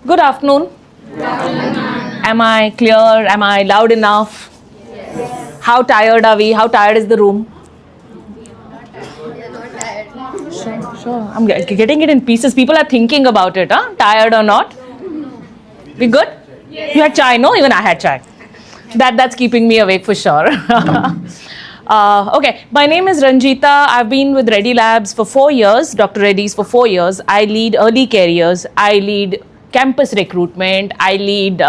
Good afternoon. Am I clear? Am I loud enough? Yes. How tired are we? How tired is the room? Sure. I'm getting it in pieces. People are thinking about it, huh? Tired or not? We good? Yes. You had chai, no? Even I had chai. That's keeping me awake for sure. Okay, my name is Ranjita. I've been with Reddy Labs for 4 years, Dr. Reddy's for 4 years. I lead early careers. I lead campus recruitment. I lead,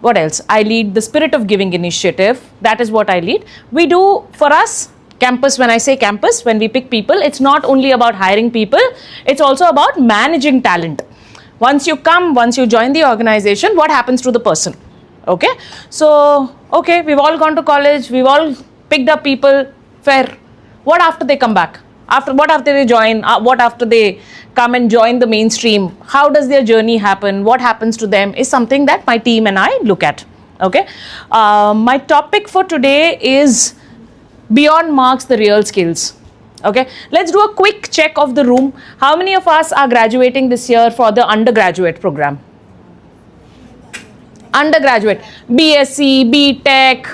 what else? I lead the Spirit of Giving initiative. That is what I lead. We do, for us, campus, when I say campus, when we pick people, it's not only about hiring people, it's also about managing talent. Once you join the organization, what happens to the person? Okay, so, okay, we've all gone to college, we've all picked up people, fair. What after they come back? What after they join? What after they come and join the mainstream? How does their journey happen? What happens to them is something that my team and I look at. Okay, my topic for today is beyond marks, the real skills. Okay, let's do a quick check of the room. How many of us are graduating this year for the undergraduate program? Undergraduate, BSc, BTech,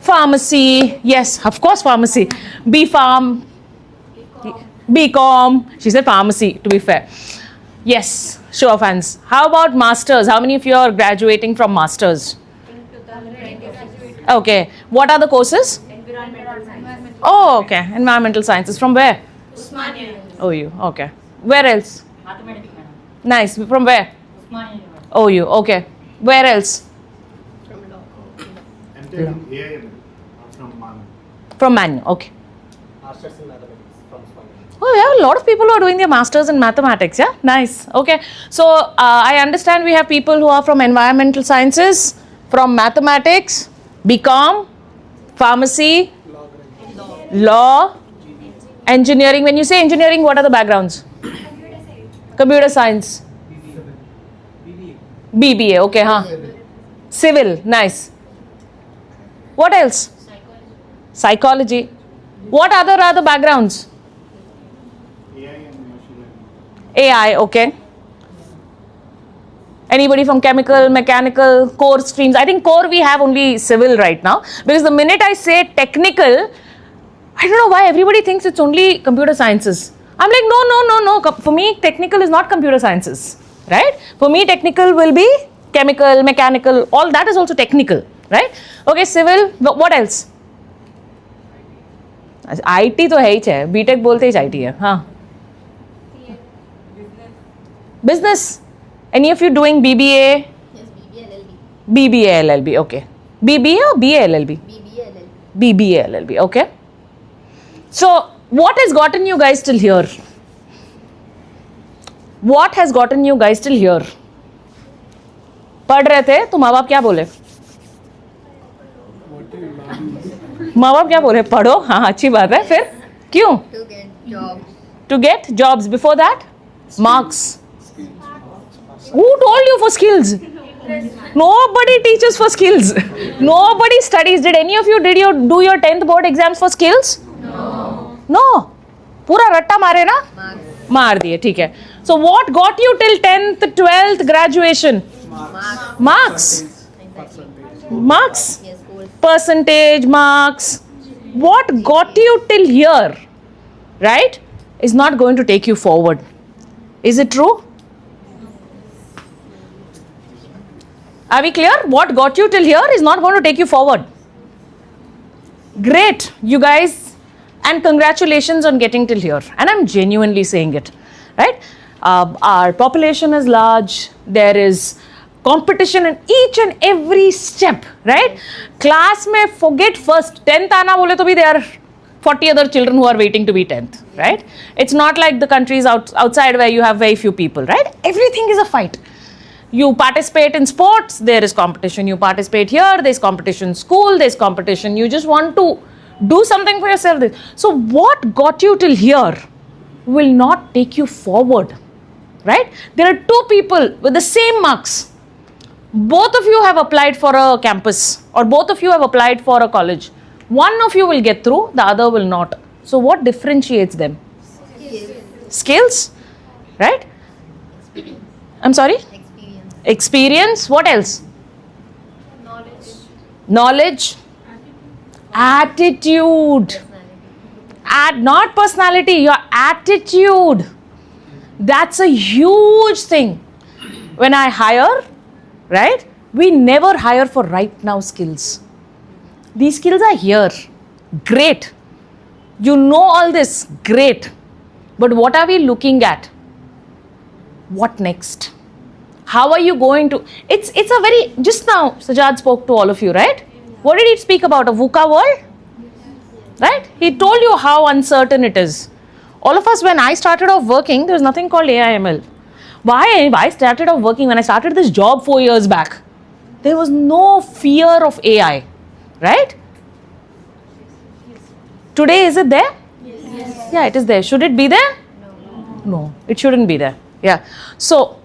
pharmacy, yes, of course pharmacy, B.Pharm, B.Com, she said pharmacy to be fair. Yes, show of hands. How about masters? How many of you are graduating from masters? Okay, what are the courses? Environmental science. Oh, okay, environmental sciences. From where? Usmania. Oh, you, okay. Where else? Mathematics. Nice, from where? Usmania. Oh, you, okay. Where else? I'm taking AIM from Manu. From Manu, okay. Masters in Mathematics from Swami. Oh, we have a lot of people who are doing their masters in mathematics, yeah? Nice, okay. So, I understand we have people who are from environmental sciences, from mathematics, BCom, pharmacy, law, engineering. When you say engineering, what are the backgrounds? Computer science. BBA, okay, huh? Civil, nice. What else? Psychology. What other are the backgrounds? AI and machine learning. AI, okay. Anybody from chemical, mechanical, core streams? I think core we have only civil right now. Because the minute I say technical, I don't know why everybody thinks it's only computer sciences. I'm like, no. For me, technical is not computer sciences, right? For me, technical will be chemical, mechanical, all that is also technical, right? Okay, civil, what else? IT तो है ही है, BTech बोलते ही IT है, हाँ. Business. Any of you doing BBA? Yes, BBA LLB. BBA LLB, okay. BBA or BA LLB? BBA LLB. BBA LLB, okay. So, what has gotten you guys till here? What has gotten you guys till here? पढ़ रहे थे तो माँ बाप क्या बोले? माँ बाप क्या बोले? पढ़ो, हाँ अच्छी बात है, फिर क्यों? To get jobs. To get jobs. Before that, marks. Who told you for skills? Nobody teaches for skills. Nobody studies. Did any of you do your 10th board exams for skills? No. पूरा रट्टा मारे ना? Marks. मार दिए, ठीक है. So what got you till 10th, 12th graduation? Marks. Marks. Yes, goals. Percentage, marks. What got you till here, right, is not going to take you forward. Is it true? Are we clear? What got you till here is not going to take you forward. Great, you guys, and congratulations on getting till here. And I'm genuinely saying it, right? Our population is large. There is competition in each and every step, right? Class mein forget first 10th aana bole to bhi there are 40 other children who are waiting to be 10th, right? It's not like the countries outside where you have very few people, right? Everything is a fight. You participate in sports, there is competition. You participate here, there's competition. School, there's competition. You just want to do something for yourself. So what got you till here will not take you forward, right? There are two people with the same marks. Both of you have applied for a campus or both of you have applied for a college. One of you will get through, the other will not. So what differentiates them? Skills, right? I'm sorry? Experience. Experience. What else? Knowledge. Knowledge. Attitude. Personality. Not personality, your attitude. That's a huge thing. When I hire, right, we never hire for right now skills. These skills are here. Great. You know all this. Great. But what are we looking at? What next? How are you going to? It's a very, just now Sajad spoke to all of you, right? What did he speak about? A VUCA world? Right? He told you how uncertain it is. All of us, when I started off working, there was nothing called AIML. Why I started off working, when I started this job 4 years back, there was no fear of AI. Right? Today, is it there? Yes. Yeah, it is there. Should it be there? No, it shouldn't be there. Yeah. So,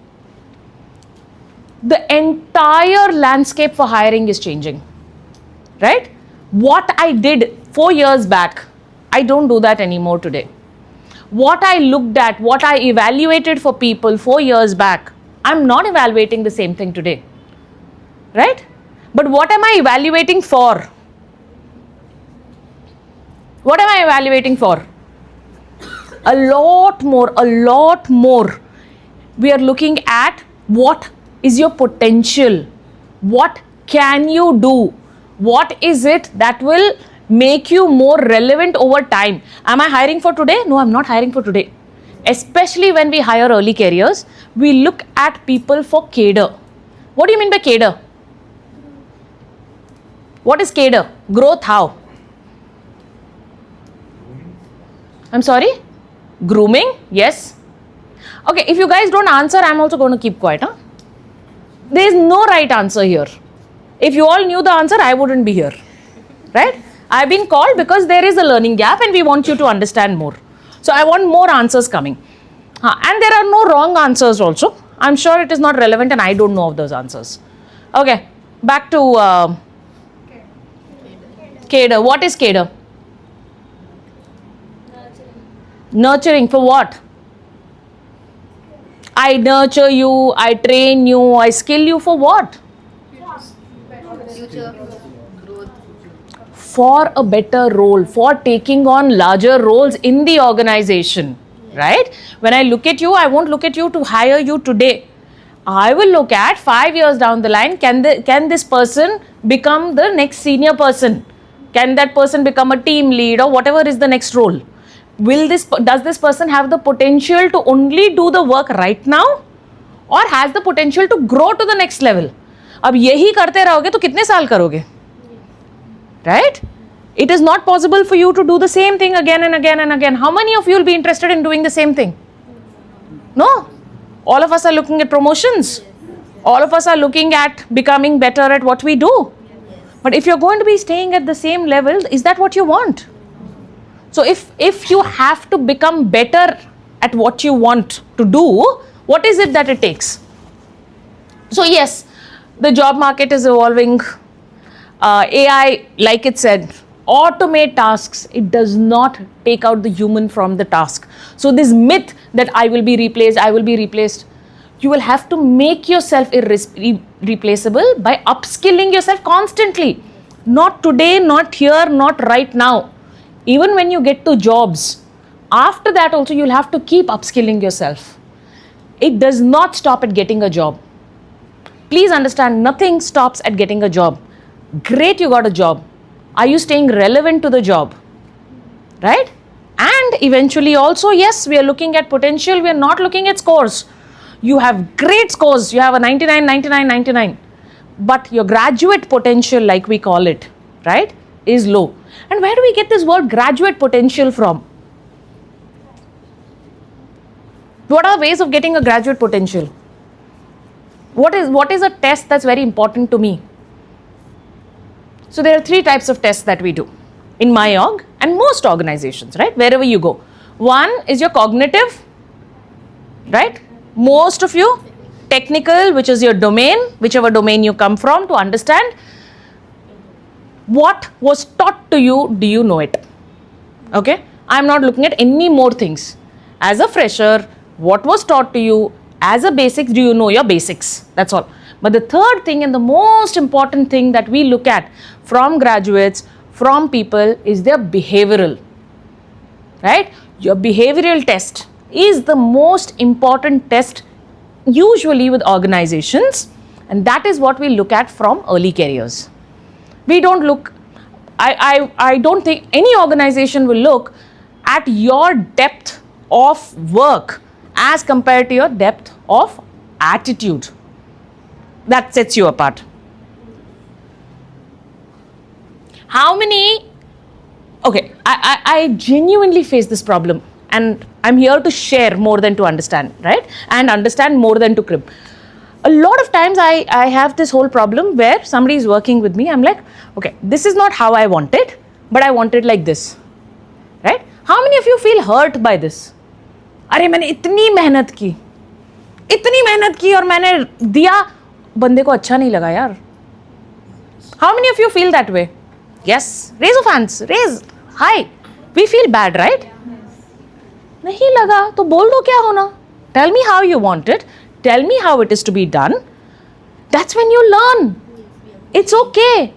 the entire landscape for hiring is changing. Right? What I did 4 years back, I don't do that anymore today. What I looked at, what I evaluated for people 4 years back, I'm not evaluating the same thing today. Right? But what am I evaluating for? What am I evaluating for? A lot more. We are looking at what is your potential? What can you do? What is it that will make you more relevant over time? Am I hiring for today? No, I'm not hiring for today. Especially when we hire early careers, we look at people for cadre. What do you mean by cadre? What is cadre? Growth how? I'm sorry? Grooming? Yes. Okay, if you guys don't answer, I'm also going to keep quiet. Huh? There is no right answer here. If you all knew the answer, I wouldn't be here. Right? I've been called because there is a learning gap and we want you to understand more. So I want more answers coming. And there are no wrong answers also. I'm sure it is not relevant and I don't know of those answers. Okay, back to cadre. What is cadre? Nurturing for what? I nurture you, I train you, I skill you for what? Future. Growth. For a better role, for taking on larger roles in the organization, right? When I look at you, I won't look at you to hire you today. I will look at 5 years down the line, can this person become the next senior person? Can that person become a team lead or whatever is the next role? Does this person have the potential to only do the work right now or has the potential to grow to the next level? अब यही करते रहोगे तो कितने साल करोगे? Right? It is not possible for you to do the same thing again and again and again. How many of you will be interested in doing the same thing? No. All of us are looking at promotions. All of us are looking at becoming better at what we do. But if you're going to be staying at the same level, is that what you want? So if you have to become better at what you want to do, what is it that it takes? So yes, the job market is evolving. AI, like it said, automate tasks. It does not take out the human from the task. So this myth that I will be replaced, you will have to make yourself irreplaceable by upskilling yourself constantly. Not today, not here, not right now. Even when you get to jobs, after that also you'll have to keep upskilling yourself. It does not stop at getting a job. Please understand, nothing stops at getting a job. Great, you got a job. Are you staying relevant to the job? Right? And eventually also, yes, we are looking at potential. We are not looking at scores. You have great scores. You have a 99, 99, 99. But your graduate potential, like we call it, right, is low. And where do we get this word graduate potential from? What are ways of getting a graduate potential? What is a test that's very important to me? So there are 3 types of tests that we do in my org and most organizations, right? Wherever you go. One is your cognitive, right? Most of you. Technical, which is your domain, whichever domain you come from, to understand what was taught to you, do you know it? Okay? I'm not looking at any more things. As a fresher, what was taught to you as a basics, do you know your basics? That's all. But the third thing and the most important thing that we look at from graduates, from people, is their behavioral. Right? Your behavioral test is the most important test usually with organizations, and that is what we look at from early careers. We don't look, I don't think any organization will look at your depth of work as compared to your depth of attitude. That sets you apart. How many, okay, I genuinely face this problem, and I'm here to share more than to understand, right? And understand more than to crib. A lot of times I have this whole problem where somebody is working with me, I'm like, okay, this is not how I want it, but I want it like this, right? How many of you feel hurt by this? अरे मैंने इतनी मेहनत की और मैंने दिया, बंदे को अच्छा नहीं लगा यार. How many of you feel that way? Yes, raise of hands, raise, high. We feel bad, right? नहीं लगा तो बोल दो क्या होना. Tell me how you want it. Tell me how it is to be done. That's when you learn. It's okay.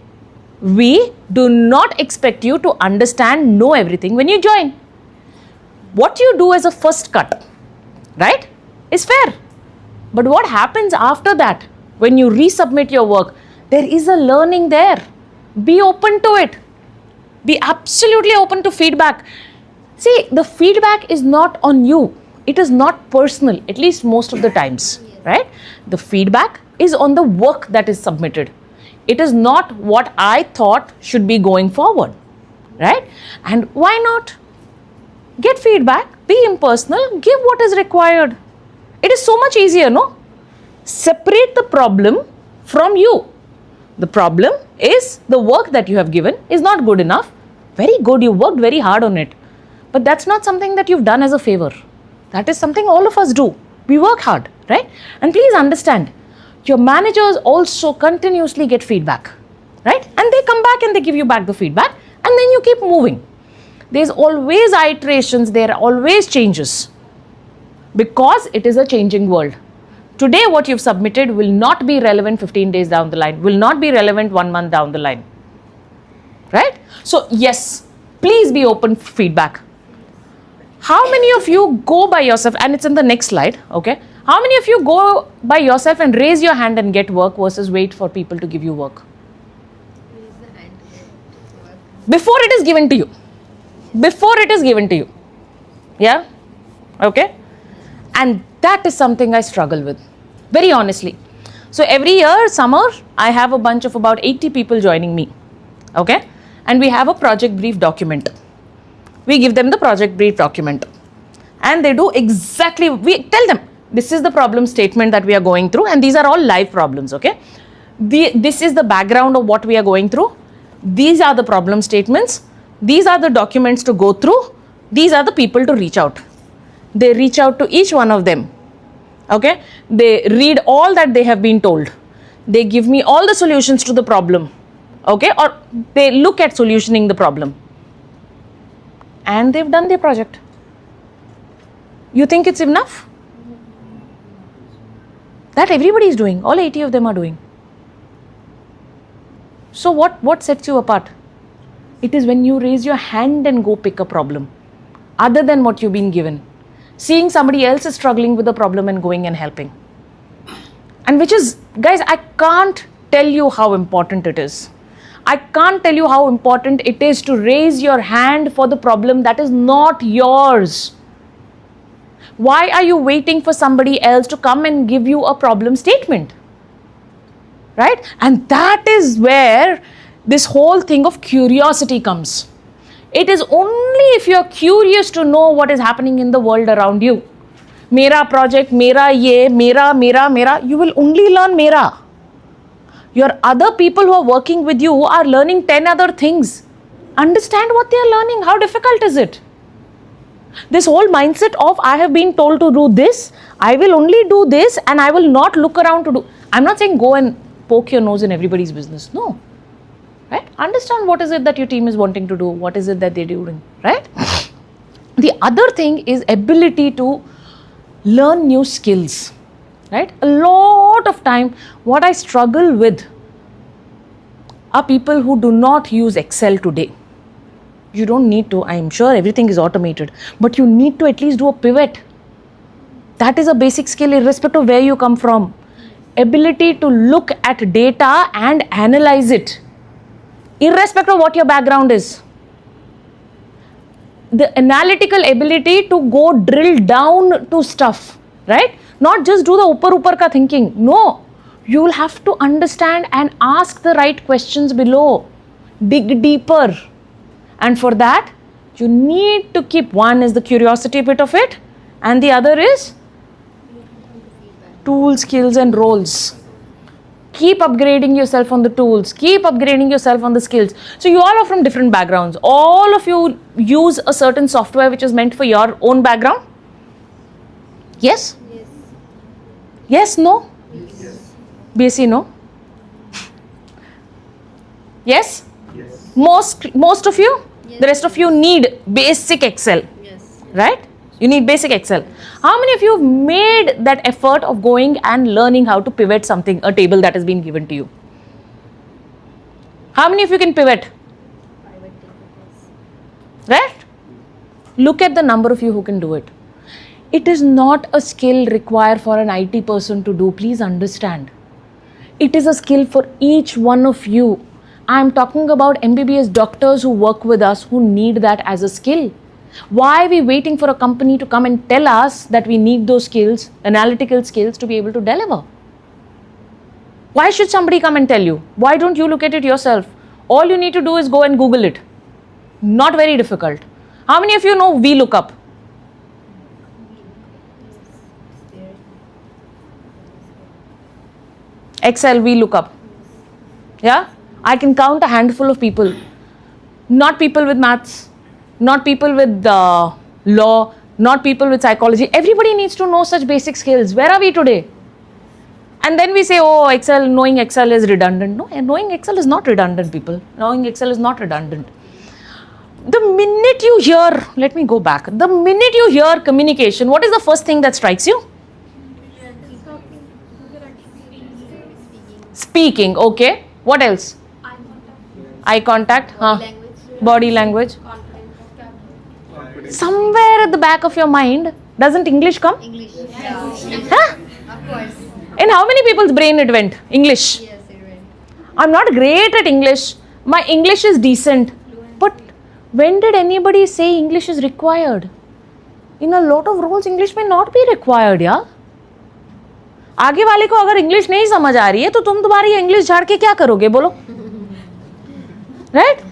We do not expect you to understand, know everything when you join. What you do as a first cut, right, is fair. But what happens after that, when you resubmit your work, there is a learning there. Be open to it. Be absolutely open to feedback. See, the feedback is not on you. It is not personal, at least most of the times, right? The feedback is on the work that is submitted. It is not what I thought should be going forward, right? And why not? Get feedback, be impersonal, give what is required. It is so much easier, no? Separate the problem from you. The problem is the work that you have given is not good enough. Very good, you worked very hard on it. But that's not something that you've done as a favor. That is something all of us do. We work hard, right? And please understand, your managers also continuously get feedback, right? And they come back and they give you back the feedback, and then you keep moving. There's always iterations, there are always changes, because it is a changing world. Today what you've submitted will not be relevant 15 days down the line, will not be relevant 1 month down the line, right? So yes, please be open for feedback. How many of you go by yourself, and it's in the next slide, okay? How many of you go by yourself and raise your hand and get work versus wait for people to give you work? Raise the hand to get work. Before it is given to you. Before it is given to you. Yeah? Okay? And that is something I struggle with, very honestly. So every year, summer, I have a bunch of about 80 people joining me, okay? And we have a project brief document. We give them the project brief document. And they do exactly, we tell them, this is the problem statement that we are going through, and these are all live problems, okay? This is the background of what we are going through. These are the problem statements. These are the documents to go through. These are the people to reach out. They reach out to each one of them, okay? They read all that they have been told. They give me all the solutions to the problem, okay? Or they look at solutioning the problem. And they've done their project. You think it's enough? That everybody is doing, all 80 of them are doing. So what sets you apart? It is when you raise your hand and go pick a problem, other than what you've been given. Seeing somebody else is struggling with a problem and going and helping. And which is, guys, I can't tell you how important it is. I can't tell you how important it is to raise your hand for the problem that is not yours. Why are you waiting for somebody else to come and give you a problem statement? Right? And that is where this whole thing of curiosity comes. It is only if you are curious to know what is happening in the world around you. Mera project, mera ye, mera, you will only learn mera. Your other people who are working with you are learning 10 other things. Understand what they are learning. How difficult is it? This whole mindset of I have been told to do this, I will only do this, and I will not look around to do. I'm not saying go and poke your nose in everybody's business. No. Right? Understand what is it that your team is wanting to do, what is it that they're doing, right? The other thing is ability to learn new skills. right? A lot of time, what I struggle with are people who do not use Excel today. You don't need to, I'm sure everything is automated, but you need to at least do a pivot. That is a basic skill irrespective of where you come from. Ability to look at data and analyze it, irrespective of what your background is. The analytical ability to go drill down to stuff, right? Not just do the upar ka thinking. No, you will have to understand and ask the right questions below. Dig deeper. And for that, you need to keep, one is the curiosity bit of it, and the other is tools, skills and roles. Keep upgrading yourself on the tools, keep upgrading yourself on the skills. So you all are from different backgrounds. All of you use a certain software which is meant for your own background? Yes? Yes. Yes, no? Yes. BSc, no? Yes? Yes. Most of you? Yes. The rest of you need basic Excel, Yes. right? You need basic Excel. How many of you have made that effort of going and learning how to pivot something, a table that has been given to you? How many of you can pivot? Private tables. Right? Look at the number of you who can do it. It is not a skill required for an IT person to do. Please understand. It is a skill for each one of you. I am talking about MBBS doctors who work with us who need that as a skill. Why are we waiting for a company to come and tell us that we need those skills, analytical skills, to be able to deliver? Why should somebody come and tell you? Why don't you look at it yourself? All you need to do is go and Google it. Not very difficult. How many of you know VLOOKUP? Excel VLOOKUP. Yeah? I can count a handful of people. Not people with maths, not people with law, not people with psychology. Everybody needs to know such basic skills. Where are we today? And then we say, oh, Excel, knowing Excel is redundant. No, knowing Excel is not redundant, people. Knowing Excel is not redundant. The minute you hear, let me go back. The minute you hear communication, what is the first thing that strikes you? Speaking, okay. What else? Eye contact, body language. Somewhere at the back of your mind, doesn't English come? English. Yes. Huh? Of course. In how many people's brain it went? English. Yes, it went. I'm not great at English. My English is decent. But when did anybody say English is required? In a lot of roles, English may not be required, yeah? आगे वाले को अगर English नहीं समझ आ रही है तो तुम तुम्हारी इंग्लिश झाड़ के क्या करोगे बोलो? Right?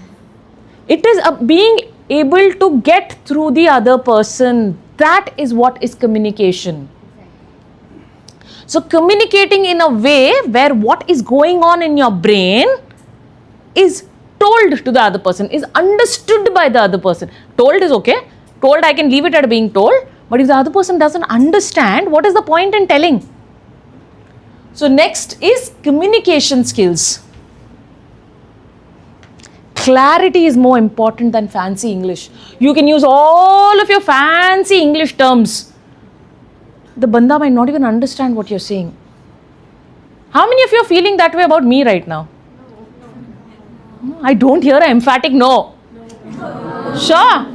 It is being able to get through the other person. That is what is communication. So communicating in a way where what is going on in your brain is told to the other person, is understood by the other person. Told is okay. Told, I can leave it at being told. But if the other person doesn't understand, what is the point in telling? So next is communication skills. Clarity is more important than fancy English. You can use all of your fancy English terms. The banda might not even understand what you're saying. How many of you are feeling that way about me right now? No. I don't hear an emphatic no. Sure?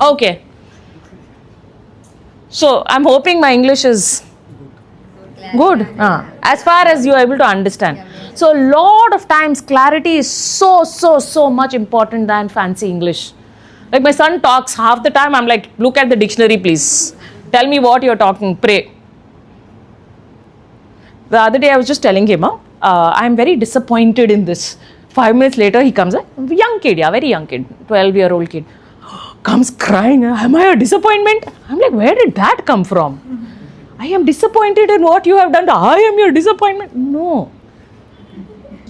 Okay. So I'm hoping my English is good. As far as you are able to understand. So a lot of times clarity is so much important than fancy English. Like my son talks, half the time I'm like, look at the dictionary please. Tell me what you're talking, pray. The other day I was just telling him, I'm very disappointed in this. 5 minutes later he comes, young kid, very young kid, 12-year-old kid. Comes crying, am I a disappointment? I'm like, where did that come from? I am disappointed in what you have done. I am your disappointment. No.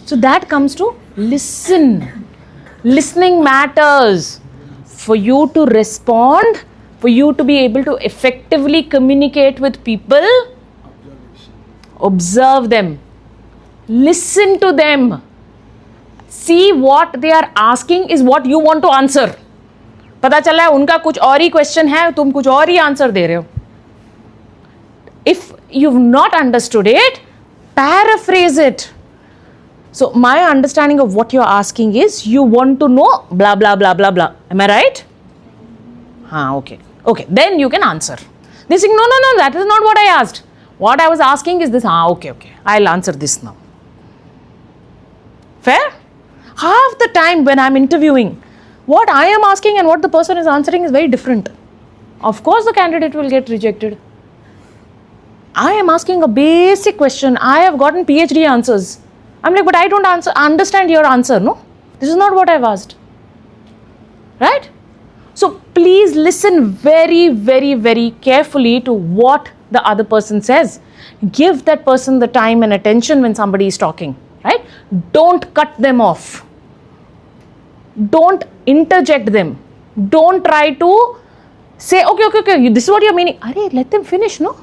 So that comes to listen. Listening matters. For you to respond, for you to be able to effectively communicate with people, observe them. Listen to them. See what they are asking is what you want to answer. पता चला है उनका कुछ और ही question है तुम कुछ और ही आंसर दे रहे हो. If you've not understood it, paraphrase it. So my understanding of what you're asking is, you want to know blah blah blah blah blah. Am I right? Okay. Okay, then you can answer. They saying, no, that is not what I asked. What I was asking is this. Okay, I'll answer this now. Fair? Half the time when I'm interviewing, what I am asking and what the person is answering is very different. Of course the candidate will get rejected. I am asking a basic question. I have gotten PhD answers. I'm like, but I don't understand your answer, no? This is not what I've asked. Right? So please listen very, very, very carefully to what the other person says. Give that person the time and attention when somebody is talking. Right? Don't cut them off. Don't interject them. Don't try to say, okay, this is what you're meaning. Let them finish, no?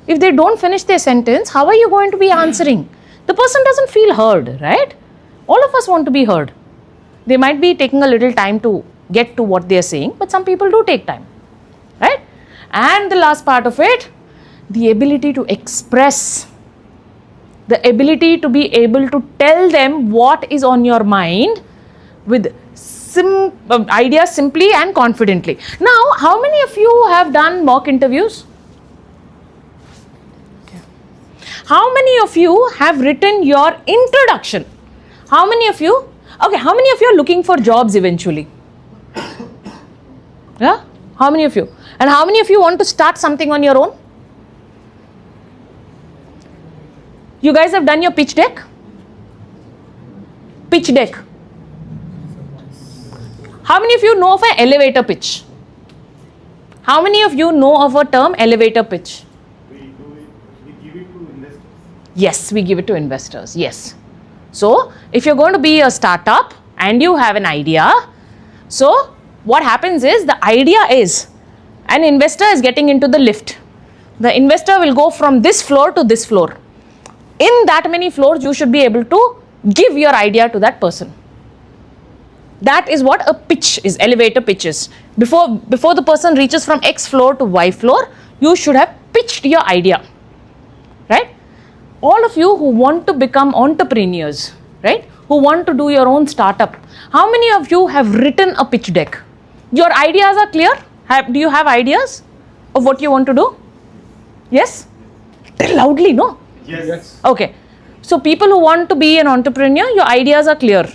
If they don't finish their sentence, how are you going to be answering? The person doesn't feel heard, right? All of us want to be heard. They might be taking a little time to get to what they're saying, but some people do take time, right? And the last part of it, the ability to express, the ability to be able to tell them what is on your mind with ideas simply and confidently. Now, how many of you have done mock interviews? How many of you have written your introduction? How many of you? Okay, how many of you are looking for jobs eventually? Yeah? How many of you? And how many of you want to start something on your own? You guys have done your pitch deck? Pitch deck. How many of you know of an elevator pitch? How many of you know of a term elevator pitch? We give it to investors. Yes, we give it to investors. Yes. So, if you're going to be a startup and you have an idea, so what happens is, the idea is, an investor is getting into the lift. The investor will go from this floor to this floor. In that many floors, you should be able to give your idea to that person. That is what a pitch is, elevator pitches. Before the person reaches from X floor to Y floor, you should have pitched your idea, right? All of you who want to become entrepreneurs, right? Who want to do your own startup, how many of you have written a pitch deck? Your ideas are clear? Do you have ideas of what you want to do? Yes? Tell loudly, no? Yes. Okay. So people who want to be an entrepreneur, your ideas are clear,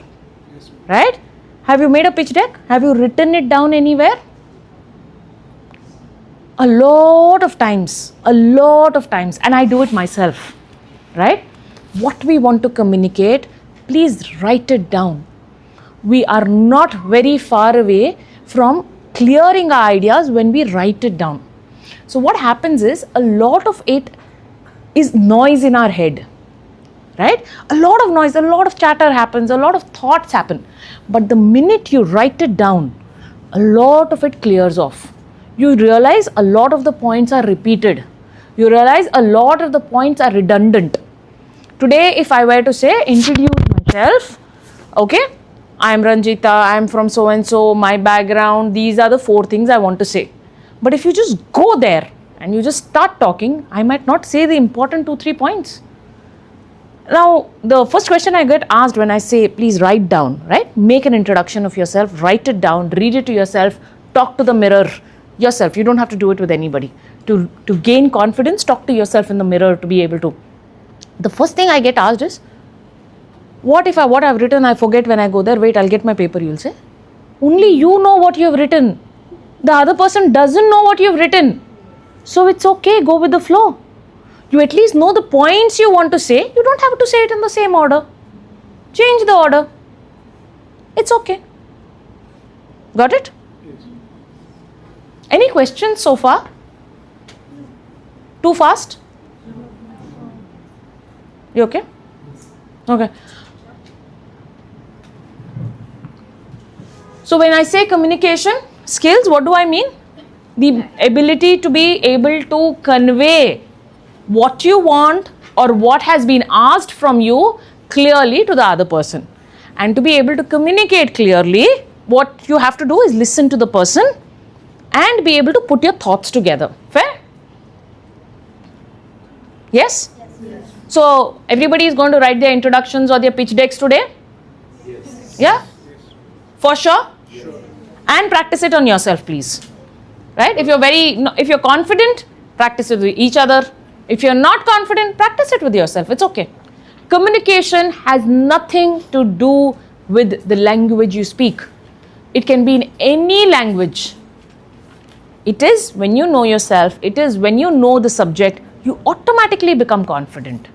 right? Have you made a pitch deck? Have you written it down anywhere? A lot of times, and I do it myself, right? What we want to communicate, please write it down. We are not very far away from clearing our ideas when we write it down. So what happens is, a lot of it is noise in our head, right? A lot of noise, a lot of chatter happens, a lot of thoughts happen. But the minute you write it down, a lot of it clears off. You realize a lot of the points are repeated. You realize a lot of the points are redundant. Today, if I were to say, introduce myself, okay, I am Ranjita, I am from so and so, my background, these are the 4 things I want to say. But if you just go there and you just start talking, I might not say the important 2-3 points. Now, the first question I get asked when I say, please write down, right? Make an introduction of yourself, write it down, read it to yourself, talk to the mirror yourself. You don't have to do it with anybody. To gain confidence, talk to yourself in the mirror to be able to. The first thing I get asked is, what if what I've written I forget when I go there? Wait, I'll get my paper, you'll say. Only you know what you've written. The other person doesn't know what you've written. So it's okay, go with the flow. You at least know the points you want to say. You don't have to say it in the same order. Change the order. It's okay. Got it? Yes. Any questions so far? Too fast? You okay? Okay. So when I say communication skills, what do I mean? The ability to be able to convey what you want or what has been asked from you clearly to the other person. And to be able to communicate clearly, what you have to do is listen to the person and be able to put your thoughts together. Fair? Yes? So everybody is going to write their introductions or their pitch decks today? Yes. Yeah? For sure? And practice it on yourself, please. Right? If you're confident, practice it with each other. If you're not confident, practice it with yourself. It's okay. Communication has nothing to do with the language you speak. It can be in any language. It is when you know yourself, it is when you know the subject, you automatically become confident.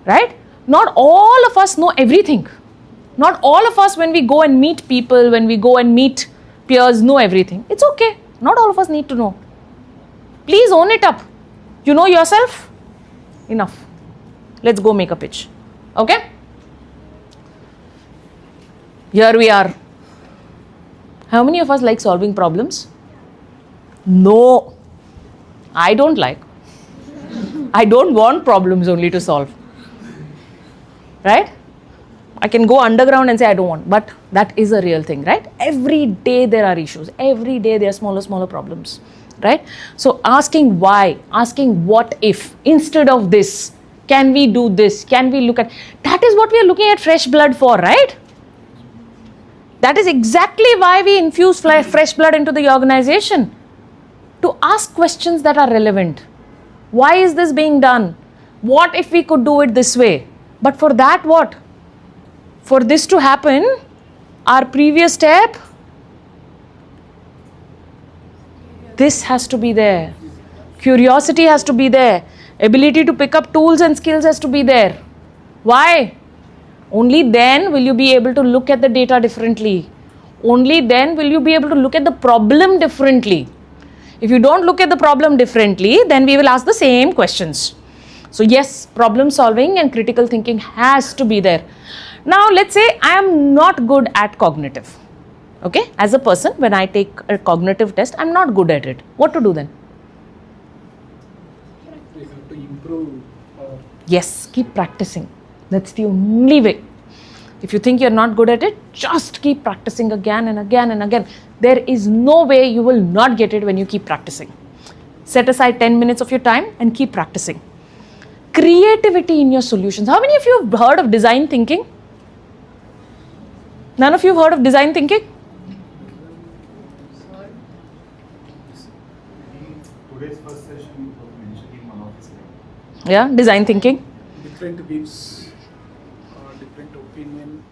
Right? Not all of us know everything. Not all of us, when we go and meet people, when we go and meet peers, know everything. It's okay. Not all of us need to know. Please own it up. You know yourself? Enough. Let's go make a pitch. Okay? Here we are. How many of us like solving problems? No. I don't like. I don't want problems only to solve. Right? I can go underground and say I don't want, but that is a real thing, right? Every day there are issues. Every day there are smaller problems, right? So asking why, asking what if, instead of this, can we do this? Can we look at, that is what we are looking at fresh blood for, right? That is exactly why we infuse fresh blood into the organization. To ask questions that are relevant. Why is this being done? What if we could do it this way? But for that, what? For this to happen, our previous step, this has to be there. Curiosity has to be there. Ability to pick up tools and skills has to be there. Why? Only then will you be able to look at the data differently. Only then will you be able to look at the problem differently. If you don't look at the problem differently, then we will ask the same questions. So yes, problem solving and critical thinking has to be there. Now let's say I am not good at cognitive. Okay, as a person, when I take a cognitive test, I'm not good at it. What to do then? We have to improve. Yes, keep practicing. That's the only way. If you think you're not good at it, just keep practicing again and again and again. There is no way you will not get it when you keep practicing. Set aside 10 minutes of your time and keep practicing. Creativity in your solutions. How many of you have heard of design thinking? None of you have heard of design thinking? In today's first session, you were mentioning one of his names. Yeah, design thinking. Different views, different opinion,